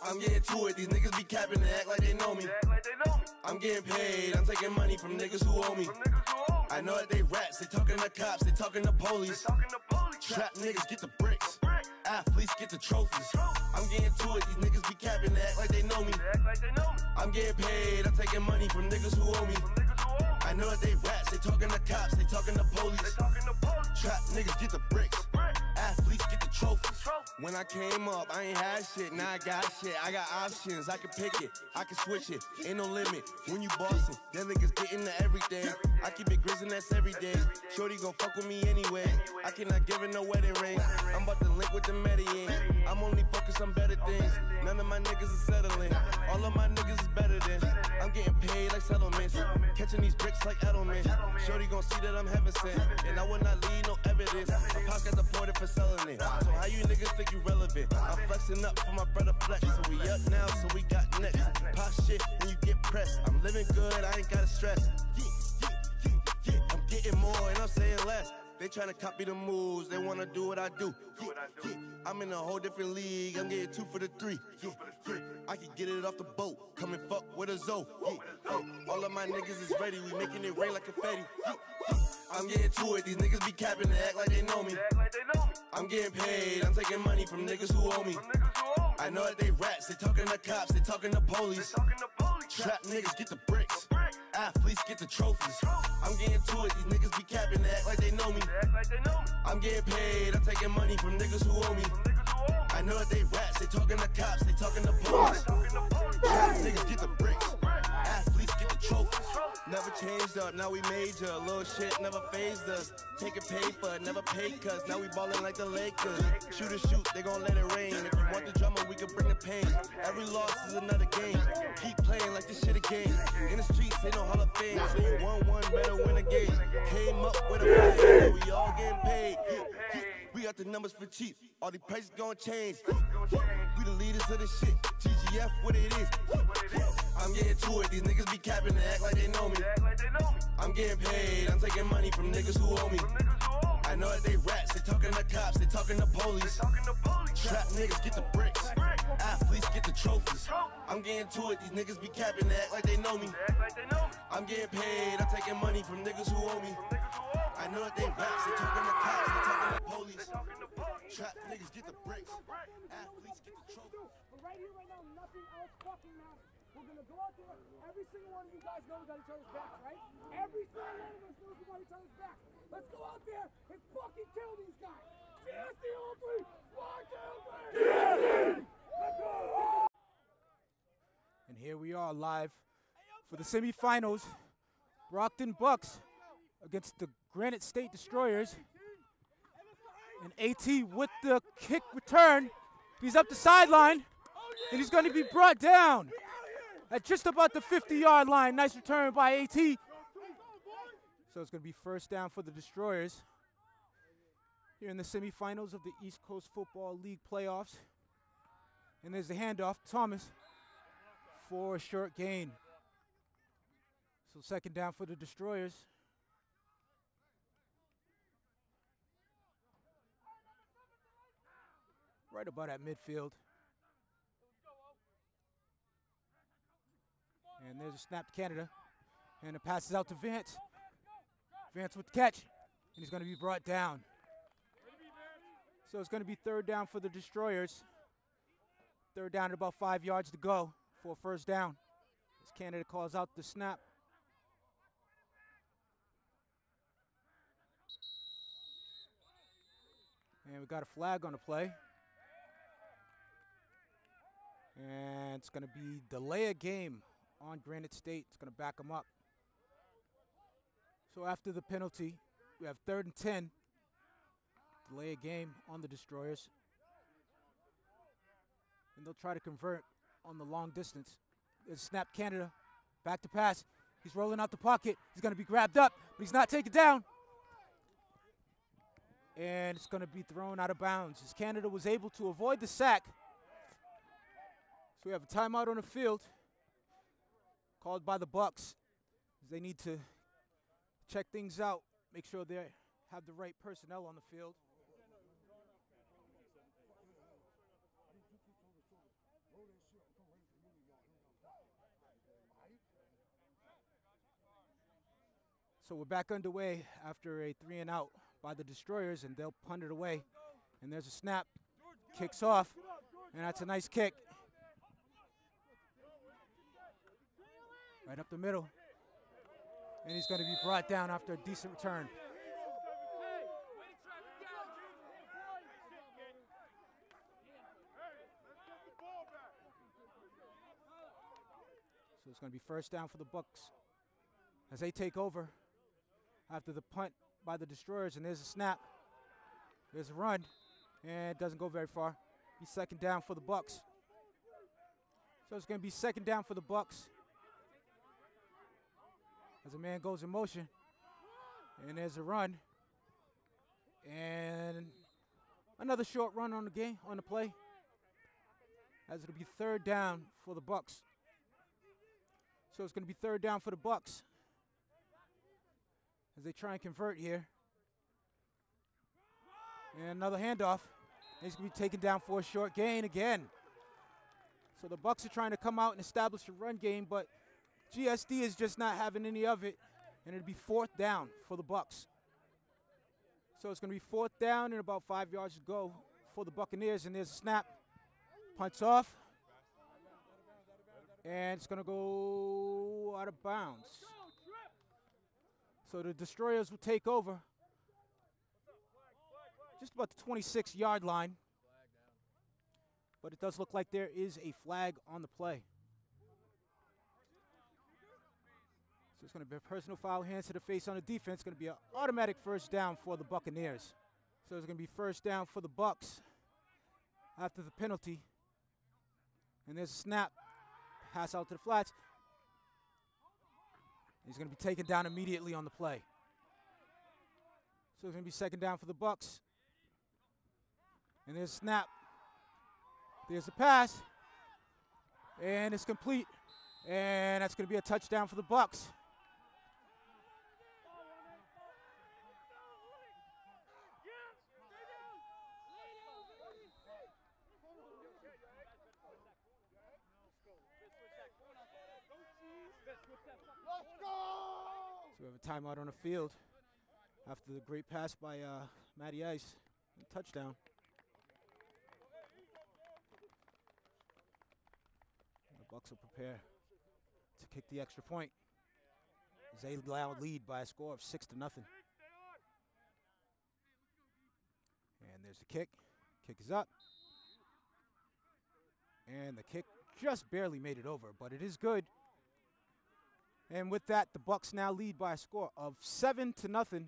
I'm getting to it, these niggas be capping and act like they know me. I'm getting paid, I'm taking money from niggas who owe me. I know that they rats, they talking to cops, they talking to police. Trap niggas get the bricks, athletes get the trophies. I'm getting to it, these niggas be capping and act like they know me. I'm getting paid, I'm taking money from niggas who owe me. I know that they rats, they talking to cops, they talking to police. Trap niggas get the bricks, athletes get the trophies. When I came up, I ain't had shit, now I got shit. I got options, I can pick it, I can switch it, ain't no limit. When you bossin', them niggas get into everything. I keep it grizzin', that's every day. Shorty gon' fuck with me anyway. I cannot give her no wedding ring. I'm about to link with the Medellin. I'm only focused on better things. None of my niggas is settling. All of my niggas is better than. I'm getting paid like settlements. Catching these bricks like Edelman. Shorty gon' see that I'm heaven sent. And I will not leave no evidence. My pops got deported for selling it. So how you niggas think you relevant? I'm flexing up for my brother Flex. So we up now, so we got next. Pop shit when you get pressed. I'm living good, I ain't gotta stress. I'm getting more and I'm saying less. They tryna copy the moves, they wanna do what I do. I'm in a whole different league, I'm getting 2 for the 3. I can get it off the boat, come and fuck with a Zoe. All of my niggas is ready, we making it rain like confetti. I'm getting to it, these niggas be capping and act like they know me. I'm getting paid, I'm taking money from niggas who owe me. I know that they rats, they talking to cops, they talking to police. Trap niggas get the bricks, athletes get the trophies. I'm getting to it, these niggas be capping and act like they know me. I'm getting paid, I'm taking money from niggas who owe me. I know that they rats, they talking to cops, they talking to police. Trap niggas get the bricks, athletes get the trophies. Never changed up, now we major. Little shit never phased us. Taking paper, never paid cuz. Now we ballin' like the Lakers. Shoot or shoot, they gon' let it rain. If you want the drama, we can bring the pain. Every loss is another game. Keep playing like this shit a game. In the streets, ain't no Hall of Fame. So you 1-1, better win a game. Came up with a plan, we all getting paid. We got the numbers for cheap. All the prices gon' change. We the leaders of this shit. GGF, what it is. I'm getting to it. These niggas be capping and act like they know me. I'm getting paid. I'm taking money from niggas who owe me. I know that they rats. They talking to cops. They talking to police. Trap niggas get the bricks. Athletes get the trophies. I'm getting to it. These niggas be capping and act like they know me. I'm getting paid. I'm taking money from niggas who owe me. I know that they rats. They talking to cops. They talking to police. Trap niggas get the bricks. Athletes get the trophies. But right here, right now, nothing else fucking matters. We're gonna go out there. Every single one of you guys know we got each other's backs, right? Every single one of us knows we got each other's backs. Let's go out there and fucking kill these guys. GSD on 3. 1, 2, 3. GSD! Let's go! And here we are live for the semifinals. Brockton Bucs against the Granite State Destroyers. And AT with the kick return. He's up the sideline, and he's going to be brought down at just about the 50-yard line. Nice return by AT. So it's going to be first down for the Destroyers here in the semifinals of the East Coast Football League playoffs. And there's the handoff, Thomas, for a short gain. So second down for the Destroyers. Right about at midfield. And there's a snap to Canada. And it passes out to Vance. Vance with the catch. And he's going to be brought down. So it's going to be third down for the Destroyers. Third down at about 5 yards to go for a first down. As Canada calls out the snap. And we got a flag on the play. And it's going to be delay a game on Granite State. It's going to back them up. So after the penalty, we have 3rd and 10. Delay a game on the Destroyers. And they'll try to convert on the long distance. There's snap Canada. Back to pass. He's rolling out the pocket. He's going to be grabbed up, but he's not taken down. And it's going to be thrown out of bounds as Canada was able to avoid the sack. So we have a timeout on the field called by the Bucs. They need to check things out, make sure they have the right personnel on the field. So we're back underway after a 3-and-out by the Destroyers, and they'll punt it away. And there's a snap, kicks off, and that's a nice kick. Right up the middle. And he's going to be brought down after a decent return. So it's going to be first down for the Bucs as they take over after the punt by the Destroyers. And there's a snap. There's a run. And it doesn't go very far. Be second down for the Bucs. So it's going to be second down for the Bucs as a man goes in motion. And there's a run. And another short run on the play. As it'll be third down for the Bucs. So it's going to be third down for the Bucs as they try and convert here. And another handoff. He's going to be taken down for a short gain again. So the Bucs are trying to come out and establish a run game, but GSD is just not having any of it. And it'll be fourth down for the Bucs. So it's going to be fourth down and about 5 yards to go for the Buccaneers. And there's a snap. Punts off. And it's going to go out of bounds. So the Destroyers will take over just about the 26-yard line. But it does look like there is a flag on the play. So it's going to be a personal foul, hands to the face on the defense. It's going to be an automatic first down for the Buccaneers. So it's going to be first down for the Bucs after the penalty. And there's a snap. Pass out to the flats. He's going to be taken down immediately on the play. So it's going to be second down for the Bucs. And there's a snap. There's a pass. And it's complete. And that's going to be a touchdown for the Bucs. So we have a timeout on the field after the great pass by Matty Ice. Touchdown. And the Bucs will prepare to kick the extra point as they now lead by a score of 6-0. And there's the kick. Kick is up. And the kick just barely made it over, but it is good. And with that, the Bucs now lead by a score of 7-0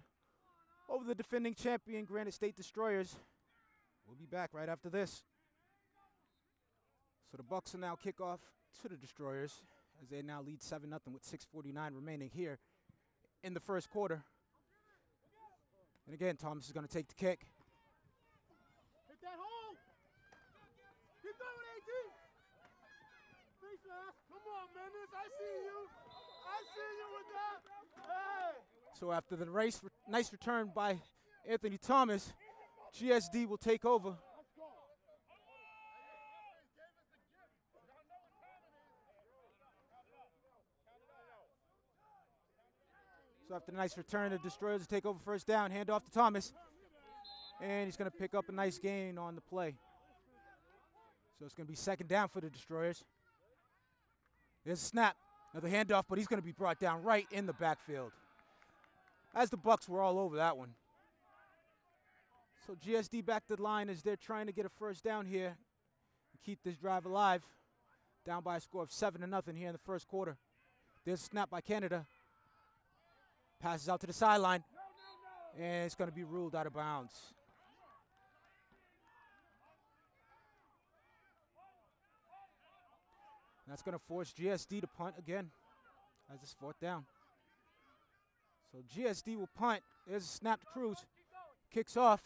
over the defending champion Granite State Destroyers. We'll be back right after this. So the Bucs will now kick off to the Destroyers as they now lead 7-0 with 6:49 remaining here in the first quarter. And again, Thomas is going to take the kick. Hit that hole! Keep going, 18! Face last. Come on, Mendes. I see you. I see you with that. Hey! So after the nice return by Anthony Thomas, GSD will take over. So after the nice return, the Destroyers will take over first down, hand off to Thomas. And he's going to pick up a nice gain on the play. So it's going to be second down for the Destroyers. There's a snap. Another handoff, but he's going to be brought down right in the backfield. As the Bucs were all over that one. So GSD back to the line as they're trying to get a first down here and keep this drive alive. Down by a score of 7-0 here in the first quarter. There's a snap by Canada. Passes out to the sideline. And it's going to be ruled out of bounds. And that's going to force GSD to punt again as it's fourth down. So GSD will punt. There's a snap to Cruz. Kicks off.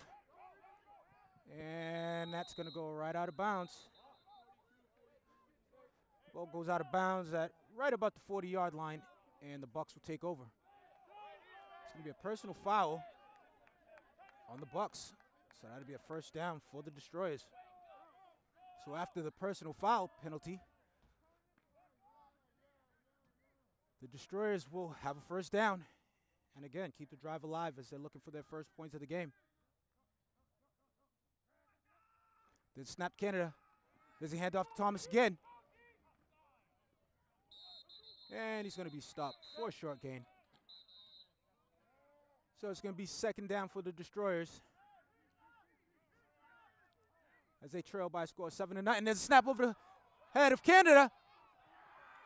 And that's going to go right out of bounds. Ball goes out of bounds at right about the 40-yard line, and the Bucs will take over. It's going to be a personal foul on the Bucs. So that'll be a first down for the Destroyers. So after the personal foul penalty, the Destroyers will have a first down and again, keep the drive alive as they're looking for their first points of the game. Then snap Canada. There's a handoff to Thomas again. And he's going to be stopped for a short gain. So it's going to be second down for the Destroyers, as they trail by a score of 7-9. And there's a snap over the head of Canada.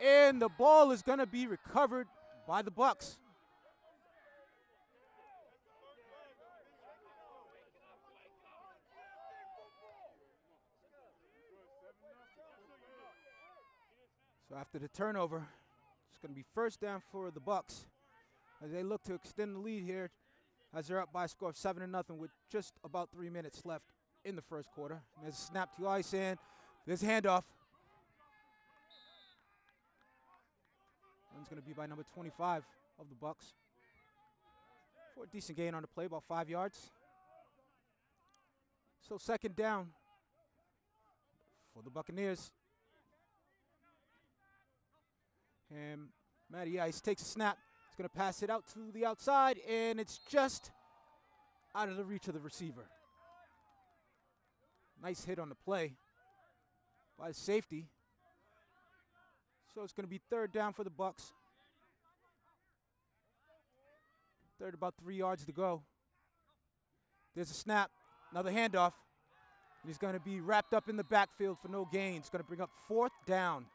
And the ball is going to be recovered by the Bucs. So after the turnover, it's going to be first down for the Bucs as they look to extend the lead here, as they're up by a score of 7-0 with just about 3 minutes left in the first quarter. And there's a snap to ice, and there's a handoff. One's going to be by number 25 of the Bucs for a decent gain on the play, about 5 yards. So second down for the Buccaneers. And Matty Ice takes a snap. He's going to pass it out to the outside, and it's just out of the reach of the receiver. Nice hit on the play by the safety. So it's going to be third down for the Bucs. Third, about 3 yards to go. There's a snap, another handoff. And he's going to be wrapped up in the backfield for no gain. It's going to bring up fourth down.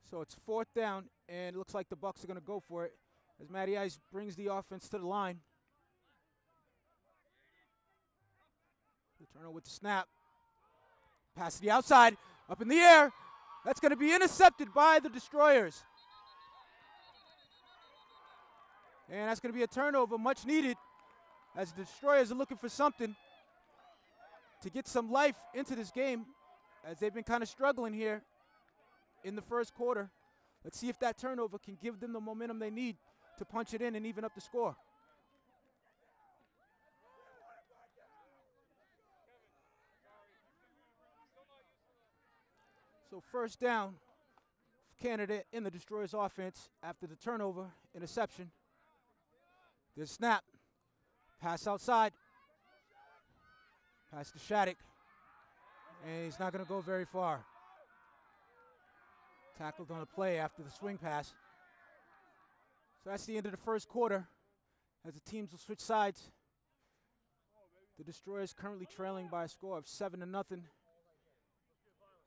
So it's fourth down, and it looks like the Bucs are going to go for it as Matty Ice brings the offense to the line. The turnover with the snap. Pass to the outside, up in the air. That's going to be intercepted by the Destroyers. And that's going to be a turnover, much needed, as the Destroyers are looking for something to get some life into this game, as they've been kind of struggling here in the first quarter. Let's see if that turnover can give them the momentum they need to punch it in and even up the score. So first down for Canada in the Destroyers offense after the turnover, interception. There's a snap, pass outside, pass to Shattuck, and he's not going to go very far. Tackled on the play after the swing pass. So that's the end of the first quarter as the teams will switch sides. The Destroyers currently trailing by a score of 7-0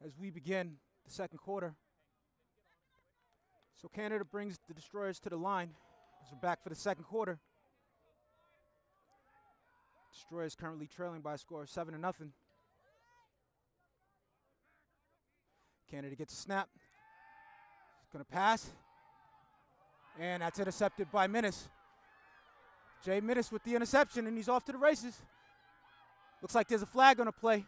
as we begin the second quarter. So Canada brings the Destroyers to the line as we're back for the second quarter. Destroyers currently trailing by a score of 7-0. Canada gets a snap. Going to pass, and that's intercepted by Minnis. Jay Minnis with the interception, and he's off to the races. Looks like there's a flag on the play.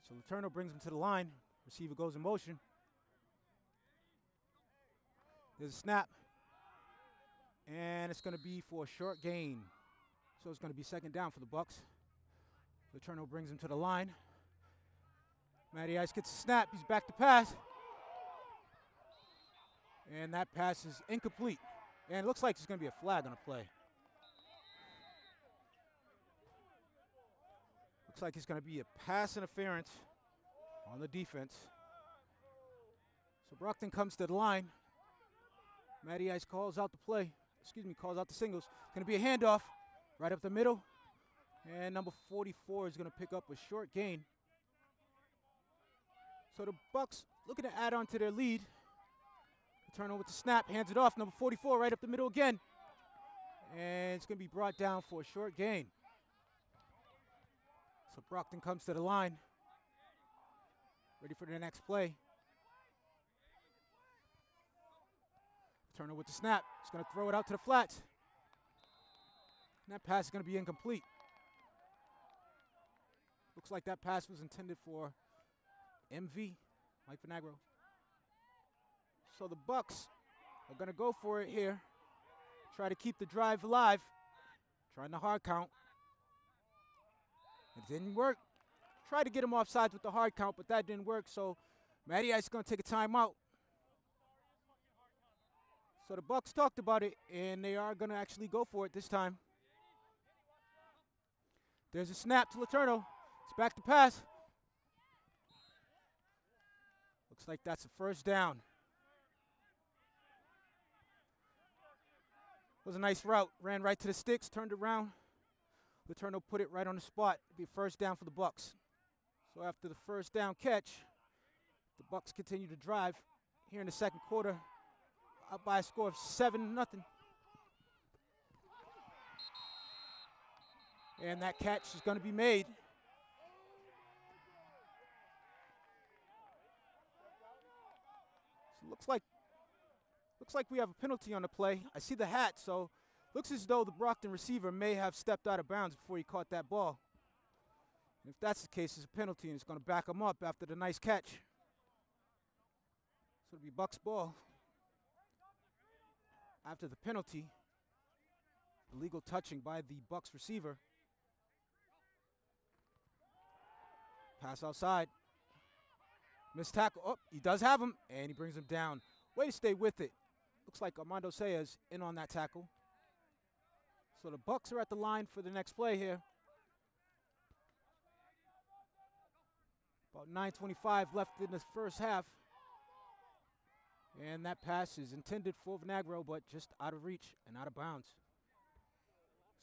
So Letourneau brings him to the line. Receiver goes in motion. There's a snap, and it's going to be for a short gain. So it's going to be second down for the Bucs. Letourneau brings him to the line. Matty Ice gets a snap. He's back to pass. And that pass is incomplete. And it looks like there's going to be a flag on the play. Looks like it's going to be a pass interference on the defense. So Brockton comes to the line. Matty Ice calls out the play. Calls out the singles. It's going to be a handoff. Right up the middle, and number 44 is going to pick up a short gain. So the Bucs looking to add on to their lead. Turnover with the snap, hands it off, number 44 right up the middle again. And it's going to be brought down for a short gain. So Brockton comes to the line, ready for the next play. Turnover with the snap, he's going to throw it out to the flats. And that pass is going to be incomplete. Looks like that pass was intended for MV, Mike Vinagro. So the Bucs are going to go for it here. Try to keep the drive alive. Trying the hard count. It didn't work. tried to get him off sides with the hard count, but that didn't work. So Matty Ice is going to take a timeout. So the Bucs talked about it, and they are going to actually go for it this time. There's a snap to Letourneau. It's back to pass. Looks like that's a first down. It was a nice route. Ran right to the sticks, turned around. Letourneau put it right on the spot. It'd be a first down for the Bucs. So after the first down catch, the Bucs continue to drive here in the second quarter, up by a score of 7-0. And that catch is going to be made. So looks like we have a penalty on the play. I see the hat, so looks as though the Brockton receiver may have stepped out of bounds before he caught that ball. And if that's the case, it's a penalty, and it's going to back him up after the nice catch. So it'll be Bucs ball. After the penalty, illegal touching by the Bucs receiver. Pass outside. Missed tackle. Oh, he does have him, and he brings him down. Way to stay with it. Looks like Armando Sayers in on that tackle. So the Bucs are at the line for the next play here. About 9:25 left in the first half. And that pass is intended for Vinagro, but just out of reach and out of bounds.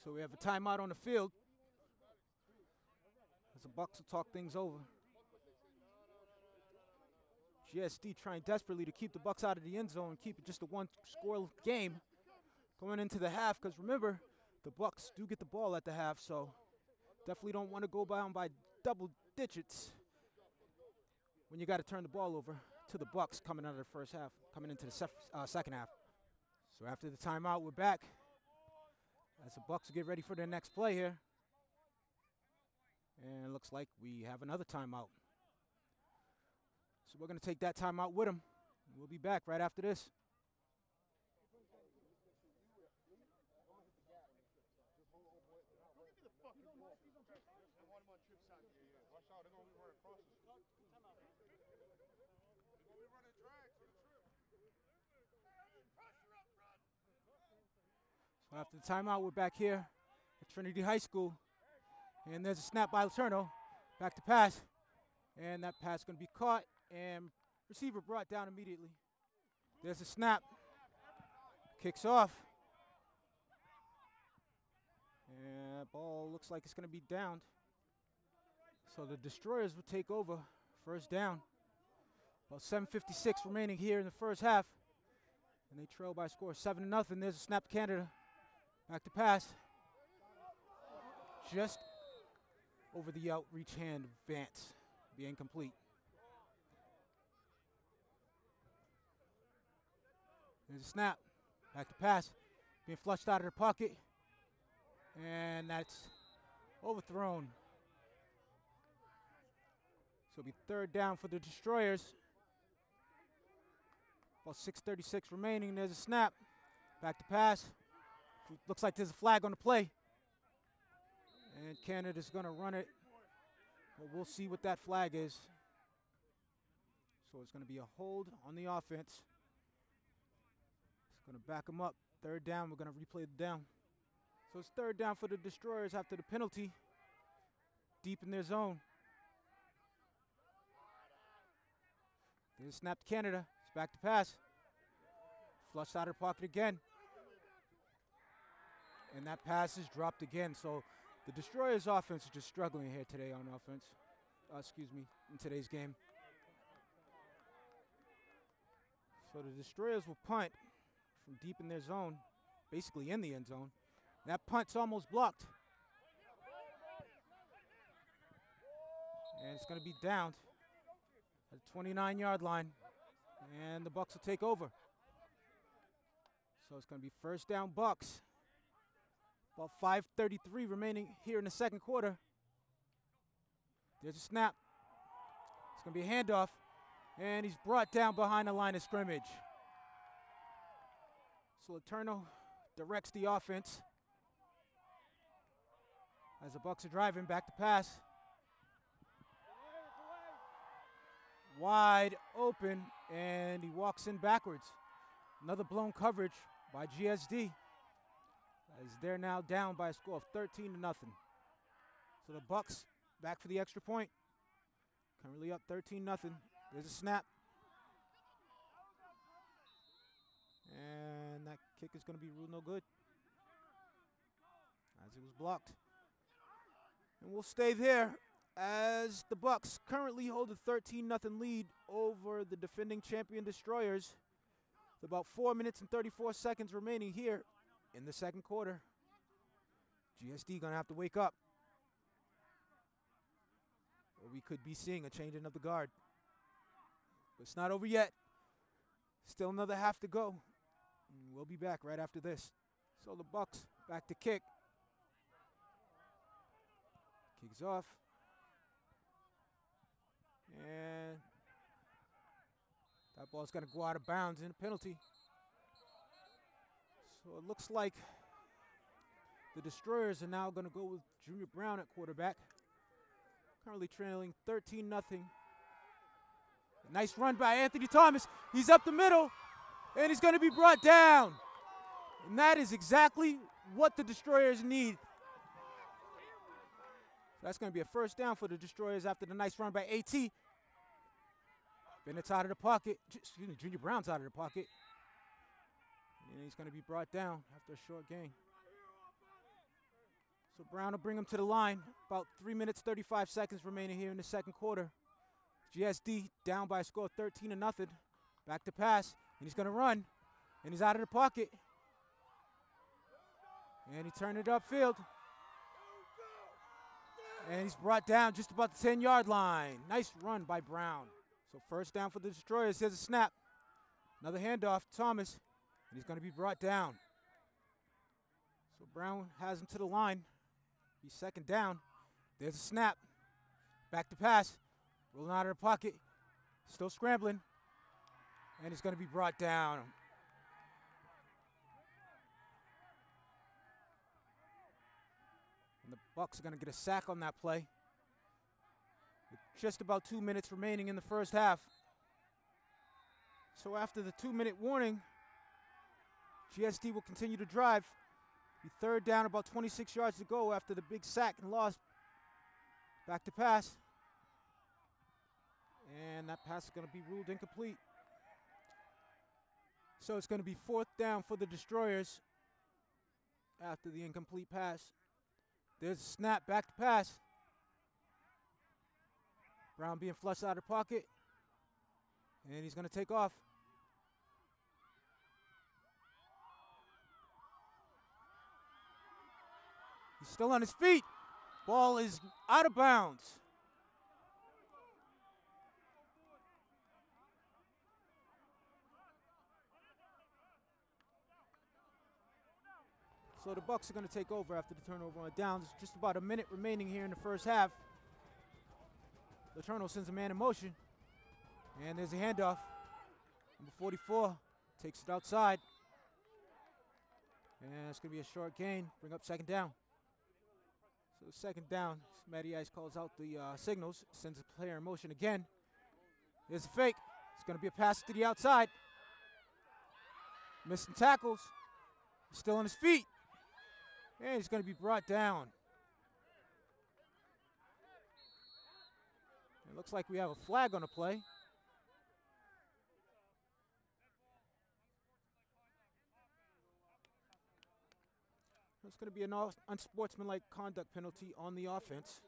So we have a timeout on the field. As the Bucs will talk things over. GSD trying desperately to keep the Bucs out of the end zone and keep it just a one-score game going into the half, because remember, the Bucs do get the ball at the half, so definitely don't want to go down by double digits when you got to turn the ball over to the Bucs coming out of the first half, coming into the second half. So after the timeout, we're back as the Bucs get ready for their next play here. And it looks like we have another timeout. So we're going to take that timeout with them. We'll be back right after this. So after the timeout, we're back here at Trinity High School. And there's a snap by Letourneau. Back to pass. And that pass is going to be caught and receiver brought down immediately. There's a snap. Kicks off. And that ball looks like it's going to be downed. So the Destroyers will take over. First down. About 7:56 remaining here in the first half. And they trail by a score of 7-0. There's a snap to Canada. Back to pass. Just over the outreach hand of Vance. Be incomplete. There's a snap. Back to pass. Being flushed out of the pocket. And that's overthrown. So it'll be third down for the Destroyers. About 6:36 remaining. There's a snap. Back to pass. Looks like there's a flag on the play. And Canada's going to run it. But we'll see what that flag is. So it's going to be a hold on the offense. It's going to back them up. Third down. We're going to replay the down. So it's third down for the Destroyers after the penalty. Deep in their zone. There's a snap to Canada. It's back to pass. Flushed out of the pocket again. And that pass is dropped again. So the Destroyers' offense is just struggling here today on offense. In today's game. So the Destroyers will punt from deep in their zone, basically in the end zone. That punt's almost blocked. And it's going to be downed at the 29-yard line. And the Bucs will take over. So it's going to be first down Bucs. About 5:33 remaining here in the second quarter. There's a snap. It's going to be a handoff. And he's brought down behind the line of scrimmage. So Letourneau directs the offense. As the Bucs are driving back to pass. wide open, and he walks in backwards. Another blown coverage by GSD, as they're now down by a score of 13-0. So the Bucs back for the extra point. Currently up 13-0. There's a snap. And that kick is going to be ruled no good, as it was blocked. And we'll stay there as the Bucs currently hold a 13-0 lead over the defending champion Destroyers. With about 4 minutes and 34 seconds remaining here in the second quarter. GSD going to have to wake up, or we could be seeing a changing of the guard. But it's not over yet. Still another half to go. And we'll be back right after this. So the Bucs back to kick. Kicks off. And that ball's going to go out of bounds in a penalty. So it looks like the Destroyers are now going to go with Junior Brown at quarterback. Currently trailing 13-0. Nice run by Anthony Thomas. He's up the middle, and he's going to be brought down. And that is exactly what the Destroyers need. That's going to be a first down for the Destroyers after the nice run by AT. Bennett's out of the pocket. Excuse me, Junior Brown's out of the pocket. And he's going to be brought down after a short gain. So Brown will bring him to the line. About 3 minutes, 35 seconds remaining here in the second quarter. GSD down by a score of 13-0. Back to pass, and he's going to run. And he's out of the pocket. And he turned it upfield. And he's brought down just about the 10-yard line. Nice run by Brown. So first down for the Destroyers. Here's a snap. Another handoff to Thomas. And he's going to be brought down. So Brown has him to the line. He's second down. There's a snap. Back to pass. Rolling out of the pocket. Still scrambling. And he's going to be brought down. And the Bucs are going to get a sack on that play. With just about 2 minutes remaining in the first half. So after the 2-minute warning, GSD will continue to drive. Be third down, about 26 yards to go after the big sack and loss. Back to pass. And that pass is going to be ruled incomplete. So it's going to be fourth down for the Destroyers after the incomplete pass. There's a snap, back to pass. Brown being flushed out of pocket. And he's going to take off. He's still on his feet. Ball is out of bounds. So the Bucs are going to take over after the turnover on downs. Just about a minute remaining here in the first half. Letourneau sends a man in motion. And there's a handoff. Number 44 takes it outside. And it's going to be a short gain. Bring up second down. So second down. Matty Ice calls out the signals. Sends a player in motion again. There's a fake. It's going to be a pass to the outside. Missing tackles. He's still on his feet. And he's going to be brought down. It looks like we have a flag on the play. It's going to be an unsportsmanlike conduct penalty on the offense.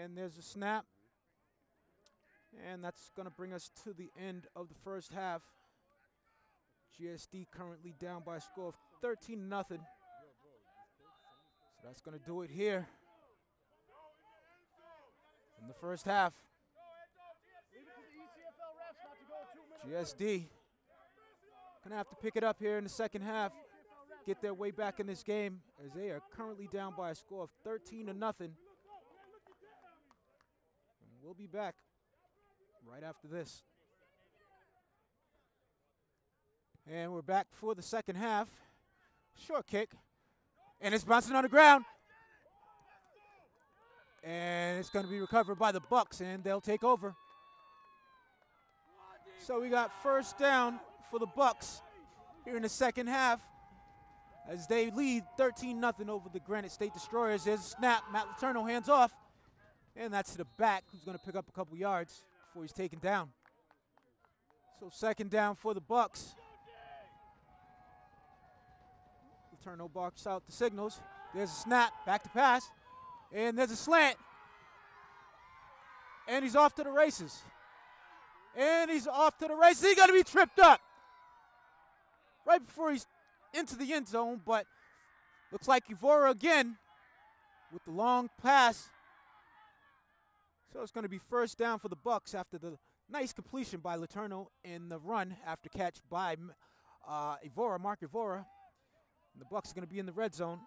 And there's a snap. And that's going to bring us to the end of the first half. GSD currently down by a score of 13-0. So that's going to do it here in the first half. GSD going to have to pick it up here in the second half. Get their way back in this game as they are currently down by a score of 13-0. And we'll be back right after this. And we're back for the second half. Short kick. And it's bouncing on the ground. And it's going to be recovered by the Bucs, and they'll take over. So we got first down for the Bucs here in the second half as they lead 13-0 over the Granite State Destroyers. There's a snap. Matt Letourneau hands off, and that's to the back, who's going to pick up a couple yards before he's taken down. So second down for the Bucs. Letourneau barks out the signals. There's a snap, back to pass, and there's a slant. And he's off to the races. He's going to be tripped up right before he's into the end zone, but looks like Evora again with the long pass. So it's going to be first down for the Bucs after the nice completion by Letourneau in the run after catch by Mark Evora. And the Bucs are going to be in the red zone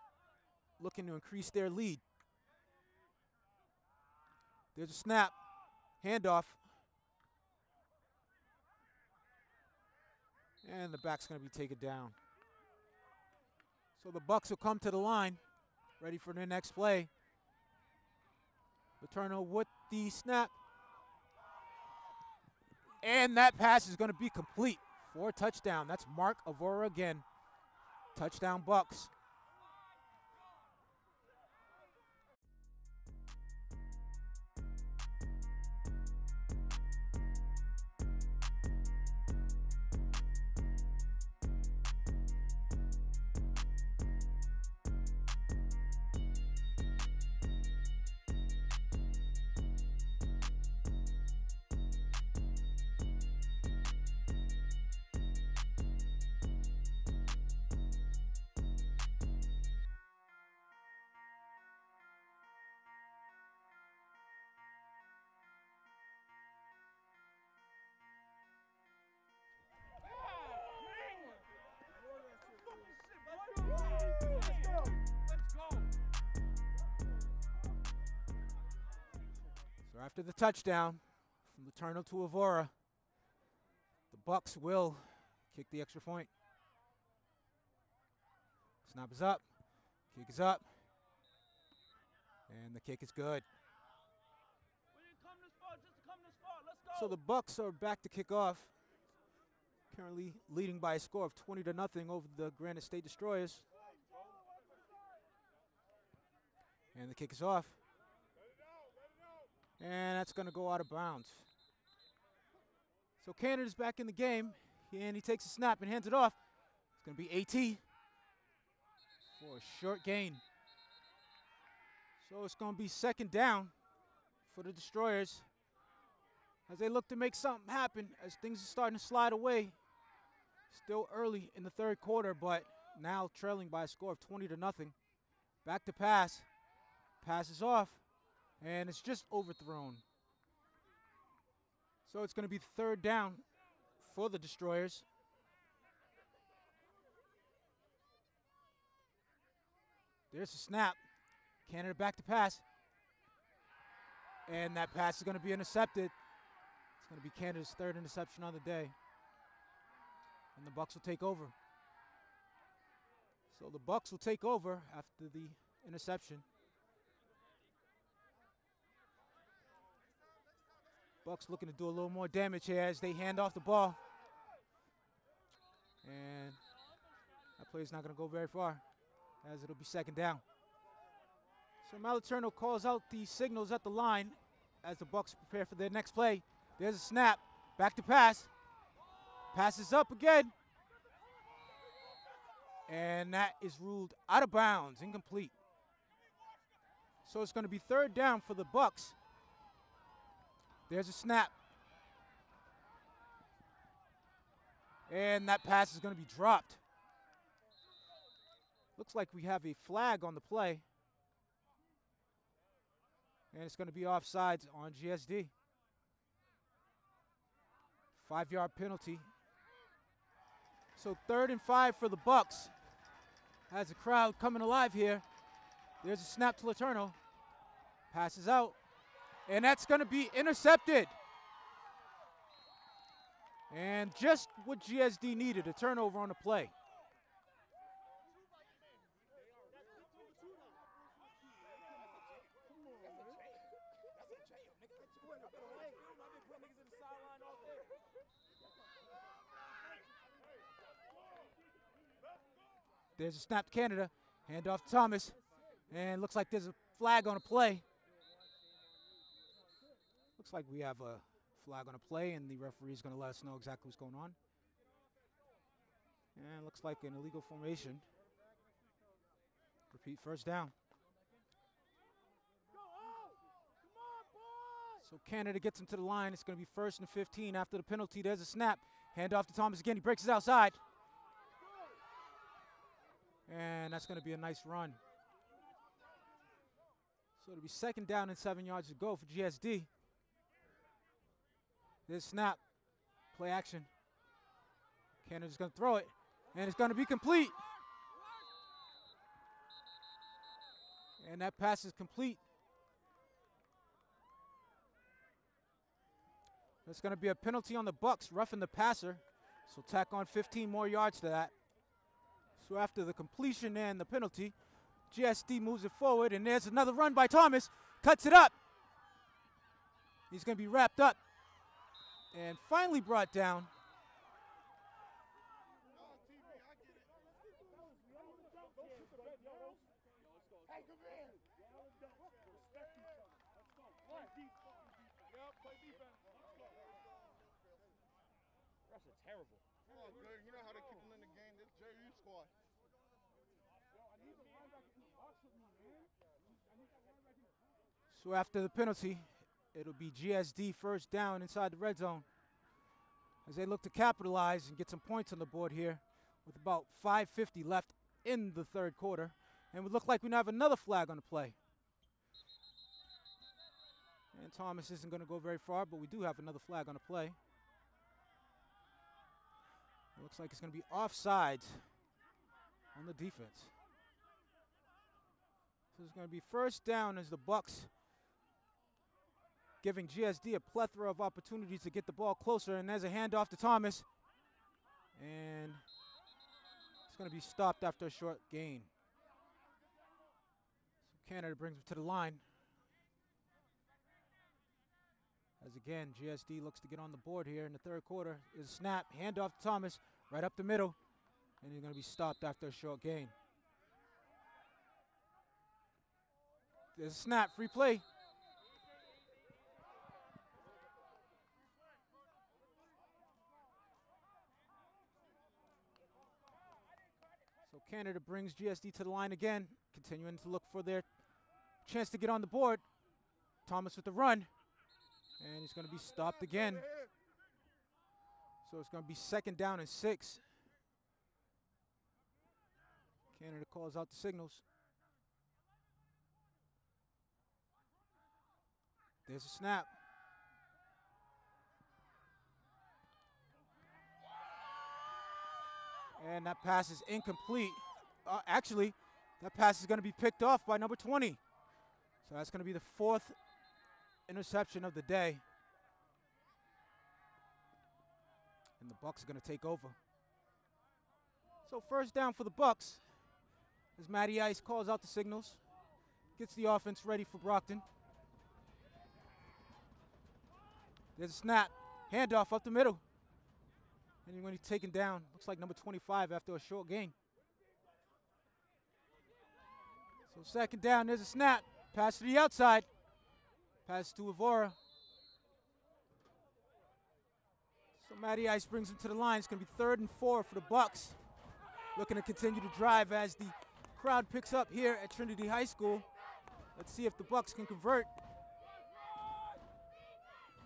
looking to increase their lead. There's a snap, handoff. And the back's going to be taken down. So the Bucs will come to the line, ready for their next play. Letourneau with the snap. And that pass is going to be complete for a touchdown. That's Mark Evora again. Touchdown Bucs. So after the touchdown from Letourneau to Evora, the Bucs will kick the extra point. Snap is up, kick is up, and the kick is good. So the Bucs are back to kick off, currently leading by a score of 20-0 over the Granite State Destroyers. And the kick is off. And that's going to go out of bounds. So Canada's back in the game, and he takes a snap and hands it off. It's going to be AT for a short gain. So it's going to be second down for the Destroyers as they look to make something happen as things are starting to slide away. Still early in the third quarter, but now trailing by a score of 20-0. Back to pass. Pass is off, and it's just overthrown. So it's going to be third down for the Destroyers. There's a snap. Canada back to pass. And that pass is going to be intercepted. It's going to be Canada's third interception on the day. And the Bucs will take over. So the Bucs will take over after the interception. Bucs looking to do a little more damage here as they hand off the ball. And that play is not going to go very far as it'll be second down. So Letourneau calls out the signals at the line as the Bucs prepare for their next play. There's a snap. Back to pass. Pass is up again. And that is ruled out of bounds, incomplete. So it's going to be third down for the Bucs. There's a snap. And that pass is going to be dropped. Looks like we have a flag on the play. And it's going to be offsides on GSD. 5-yard penalty. So 3rd and 5 for the Bucs. Has a crowd coming alive here. There's a snap to Letourneau. Passes out. And that's going to be intercepted. And just what GSD needed, a turnover on the play. There's a snap to Canada. Hand off to Thomas. And looks like there's a flag on a play. Looks like we have a flag on a play, and the referee's going to let us know exactly what's going on. And looks like an illegal formation. Repeat, first down. So Canada gets him to the line. It's going to be 1st and 15 after the penalty. There's a snap. Hand off to Thomas again. He breaks it outside. And that's going to be a nice run. So it'll be 2nd down and 7 yards to go for GSD. There's snap. Play action. Canada's going to throw it. And it's going to be complete. And that pass is complete. There's going to be a penalty on the Bucs, roughing the passer. So tack on 15 more yards to that. So after the completion and the penalty, GSD moves it forward, and there's another run by Thomas. Cuts it up. He's going to be wrapped up and finally brought down. Terrible. Oh, good. You know how they keep them in the game. This JU squad. So after the penalty, it'll be GSD 1st down inside the red zone as they look to capitalize and get some points on the board here with about 5:50 left in the 3rd quarter. And we look like we now have another flag on the play. And Thomas isn't going to go very far, but we do have another flag on the play. It looks like it's going to be offsides on the defense. So it's going to be 1st down as the Bucs giving GSD a plethora of opportunities to get the ball closer. And there's a handoff to Thomas. And it's going to be stopped after a short gain. So Canada brings him to the line. As again, GSD looks to get on the board here in the 3rd quarter. Is a snap, handoff to Thomas, right up the middle. And he's going to be stopped after a short gain. There's a snap, free play. So Canada brings GSD to the line again, continuing to look for their chance to get on the board. Thomas with the run. And he's going to be stopped again. So it's going to be 2nd down and 6. Canada calls out the signals. There's a snap. And that pass is incomplete. Actually, that pass is going to be picked off by number 20. So that's going to be the 4th interception of the day. And the Bucs are going to take over. So 1st down for the Bucs as Matty Ice calls out the signals. Gets the offense ready for Brockton. There's a snap. Handoff up the middle. And he's going to be taken down. Looks like number 25 after a short gain. So 2nd down, there's a snap. Pass to the outside. Pass to Evora. So Matty Ice brings him to the line. It's going to be 3rd and 4 for the Bucs. Looking to continue to drive as the crowd picks up here at Trinity High School. Let's see if the Bucs can convert.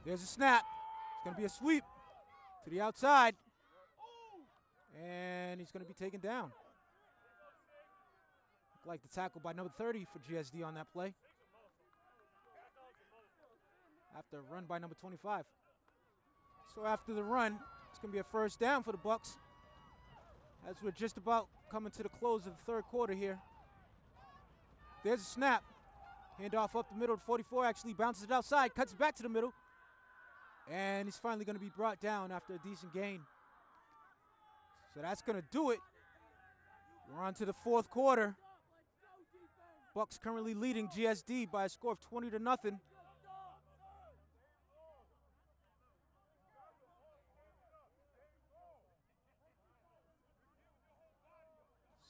There's a snap. It's going to be a sweep to the outside. And he's going to be taken down. Looked like the tackle by number 30 for GSD on that play. After a run by number 25. So after the run, it's going to be a 1st down for the Bucs. As we're just about coming to the close of the 3rd quarter here. There's a snap. Handoff up the middle. 44 actually bounces it outside, cuts it back to the middle. And he's finally going to be brought down after a decent gain. So that's going to do it. We're on to the 4th quarter. Bucs currently leading GSD by a score of 20-0.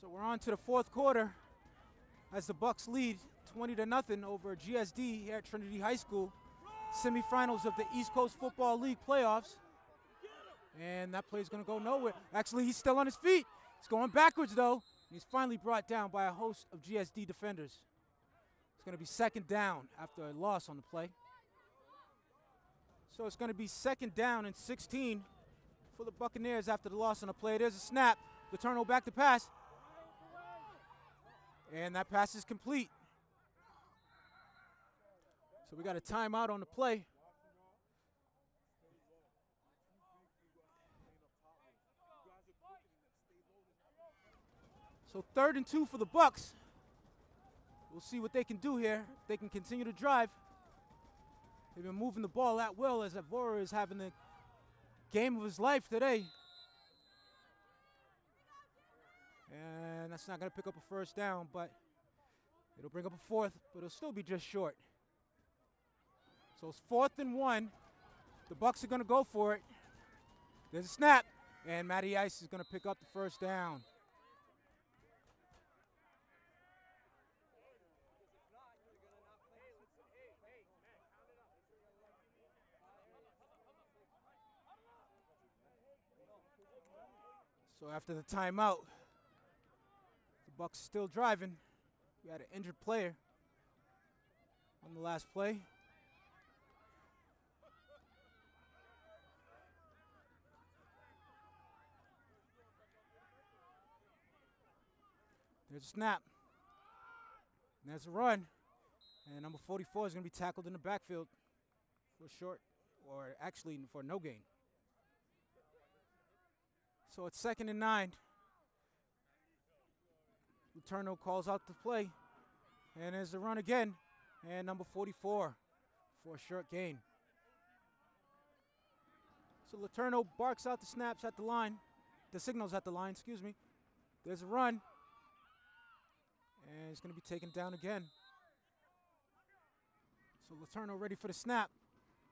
So we're on to the fourth quarter as the Bucs lead 20-0 over GSD here at Trinity High School. Semifinals of the East Coast Football League playoffs. And that play's going to go nowhere. Actually, he's still on his feet. He's going backwards, though. He's finally brought down by a host of GSD defenders. It's going to be second down after a loss on the play. So it's going to be second down and 16 for the Buccaneers after the loss on the play. There's a snap. The turnover back to pass. And that pass is complete. So we got a timeout on the play. So 3rd and 2 for the Bucs. We'll see what they can do here. If they can continue to drive. They've been moving the ball at will as Avora is having the game of his life today. And that's not going to pick up a first down, but it'll bring up a fourth, but it'll still be just short. So it's 4th and 1. The Bucs are going to go for it. There's a snap, and Matty Ice is going to pick up the first down. So after the timeout, the Bucs still driving. We had an injured player on the last play. There's a snap. And there's a run. And number 44 is going to be tackled in the backfield for short, or actually for no gain. So it's 2nd and 9. Letourneau calls out the play. And there's the run again. And number 44 for a short gain. So Letourneau barks out the snaps at the line. The signals at the line, excuse me. There's a run. And it's going to be taken down again. So Letourneau ready for the snap.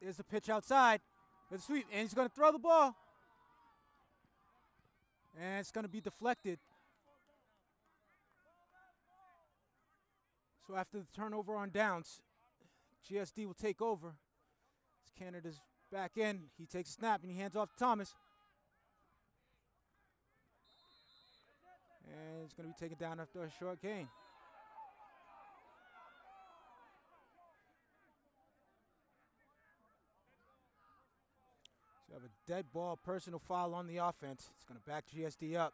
There's a pitch outside. There's a sweep. And he's going to throw the ball. And it's going to be deflected. So after the turnover on downs, GSD will take over. As Canada's back in, he takes a snap and he hands off to Thomas. And it's going to be taken down after a short gain. So you have a dead ball personal foul on the offense. It's going to back GSD up.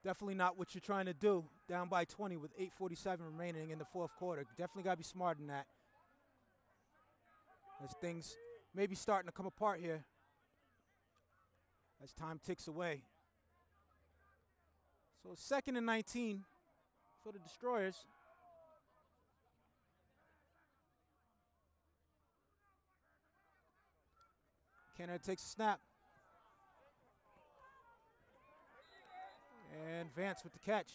Definitely not what you're trying to do. Down by 20 with 8:47 remaining in the fourth quarter. Definitely got to be smart in that. As things may be starting to come apart here as time ticks away. So 2nd and 19 for the Destroyers. Canada takes a snap. And Vance with the catch.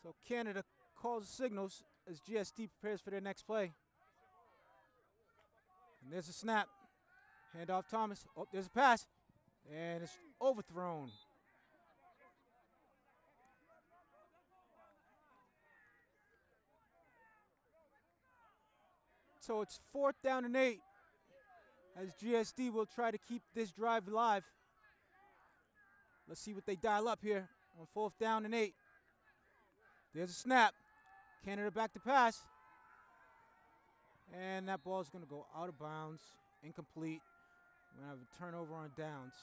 So Canada calls signals as GSD prepares for their next play. And there's a snap. Hand off Thomas. Oh, there's a pass. And it's overthrown. So it's 4th down and 8 as GSD will try to keep this drive alive. Let's see what they dial up here on 4th down and 8. There's a snap. Canada back to pass. And that ball is going to go out of bounds. Incomplete. We're going to have a turnover on downs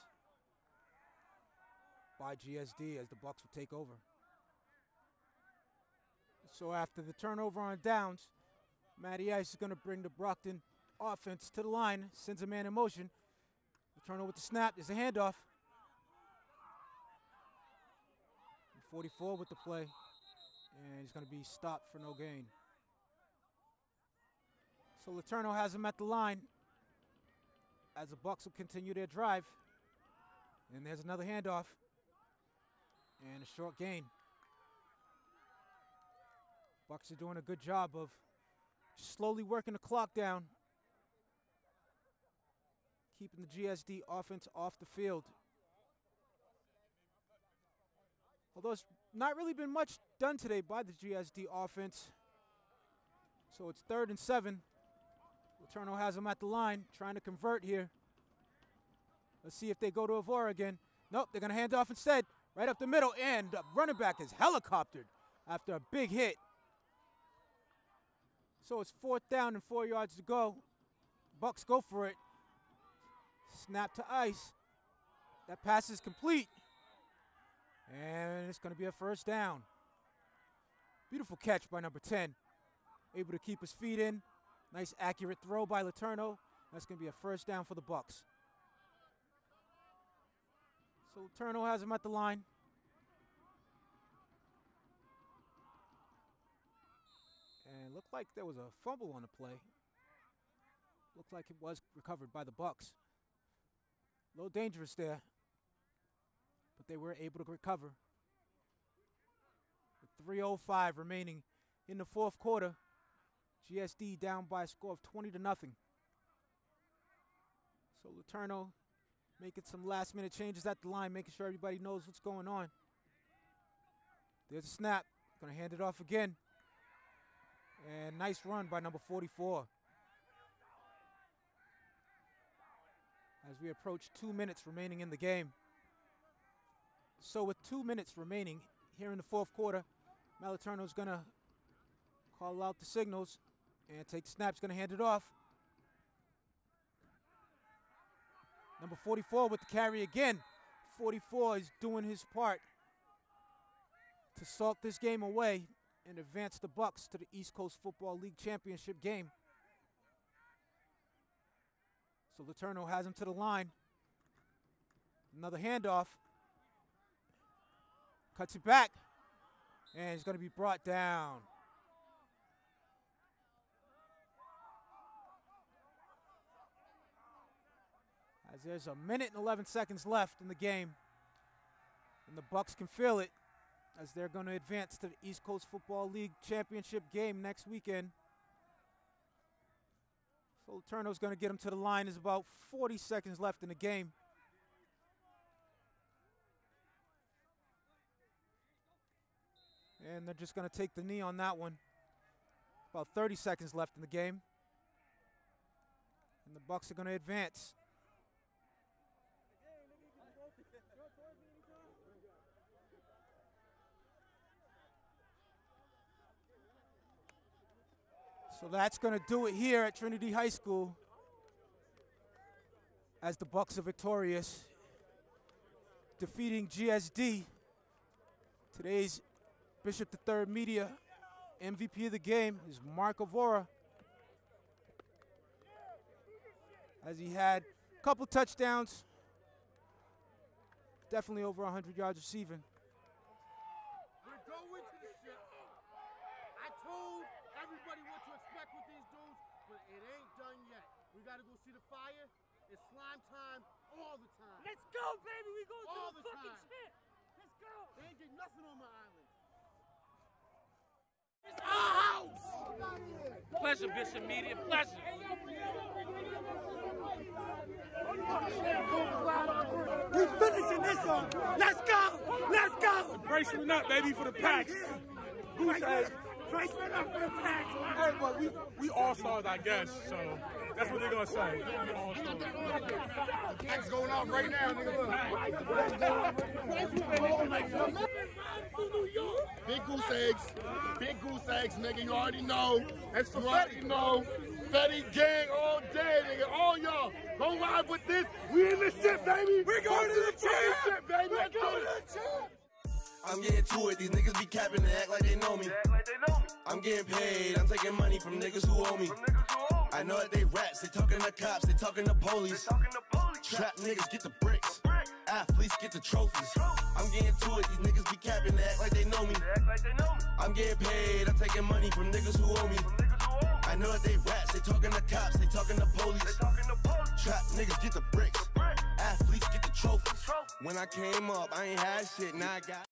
by GSD as the Bucs will take over. So after the turnover on downs, Matty Ice is going to bring the Brockton offense to the line, sends a man in motion. The turnover with the snap. There's a handoff. 44 with the play, and he's going to be stopped for no gain. So Letourneau has him at the line as the Bucs will continue their drive. And there's another handoff and a short gain. Bucs are doing a good job of slowly working the clock down, keeping the GSD offense off the field. Although it's not really been much done today by the GSD offense. So it's 3rd and 7. Letourneau has them at the line, trying to convert here. Let's see if they go to Avora again. Nope, they're going to hand off instead. Right up the middle, and the running back is helicoptered after a big hit. So it's 4th down and 4 yards to go. Bucs go for it. Snap to ice. That pass is complete. And it's going to be a 1st down. Beautiful catch by number 10. Able to keep his feet in. Nice accurate throw by Letourneau. That's going to be a 1st down for the Bucs. So Letourneau has him at the line. And looked like there was a fumble on the play. Looked like it was recovered by the Bucs. A little dangerous there, but they were able to recover. With 3:05 remaining in the 4th quarter, GSD down by a score of 20-0. So Letourneau making some last-minute changes at the line, making sure everybody knows what's going on. There's a snap. Going to hand it off again. And nice run by number 44. As we approach 2 minutes remaining in the game. So with 2 minutes remaining here in the 4th quarter, Letourneau's going to call out the signals and take snaps, going to hand it off. Number 44 with the carry again. 44 is doing his part to salt this game away and advance the Bucs to the East Coast Football League Championship game. So Letourneau has him to the line. Another handoff. Cuts it back. And he's going to be brought down. As there's a minute and 11 seconds left in the game. And the Bucs can feel it as they're going to advance to the East Coast Football League Championship game next weekend. So Letourneau's going to get him to the line. There's about 40 seconds left in the game. And they're just going to take the knee on that one. About 30 seconds left in the game. And the Bucs are going to advance. So that's going to do it here at Trinity High School as the Bucs are victorious, defeating GSD. Today's Bishop III Media MVP of the game is Mark Avora, as he had a couple touchdowns, definitely over 100 yards receiving. We're going to the ship. I told everybody what to expect with these dudes, but it ain't done yet. We got to go see the fire. It's slime time all the time. Let's go, baby. We going All to the the fucking time. shit. Let's go. They ain't getting nothing on my island. It's our house. Pleasure, Bishop Media, pleasure. We finishing this one. Let's go. Let's go. Bracelet up, baby, for the packs. Bracelet up for the pack. Hey, but we all-stars, I guess, so that's what they're going to say. We all-stars. It's going off right now, nigga. Big goose eggs. Big goose eggs, nigga. You already know. That's for You already know. Fetty gang all day, nigga. All y'all. Don't ride with this. We in the ship, baby. We're going to the champ. Baby. We're going to the champ. I'm getting to it, these niggas be capping and act like they know me. I'm getting paid, I'm taking money from niggas who owe me. I know that they rats, they talking to cops, they talking to police. Trap niggas get the bricks, athletes get the trophies. I'm getting to it, these niggas be capping and act like they know me. I'm getting paid, I'm taking money from niggas who owe me. I know that they rats, they talking to cops, they talking to police. Trap niggas get the bricks, athletes get the trophies. When I came up, I ain't had shit, now I got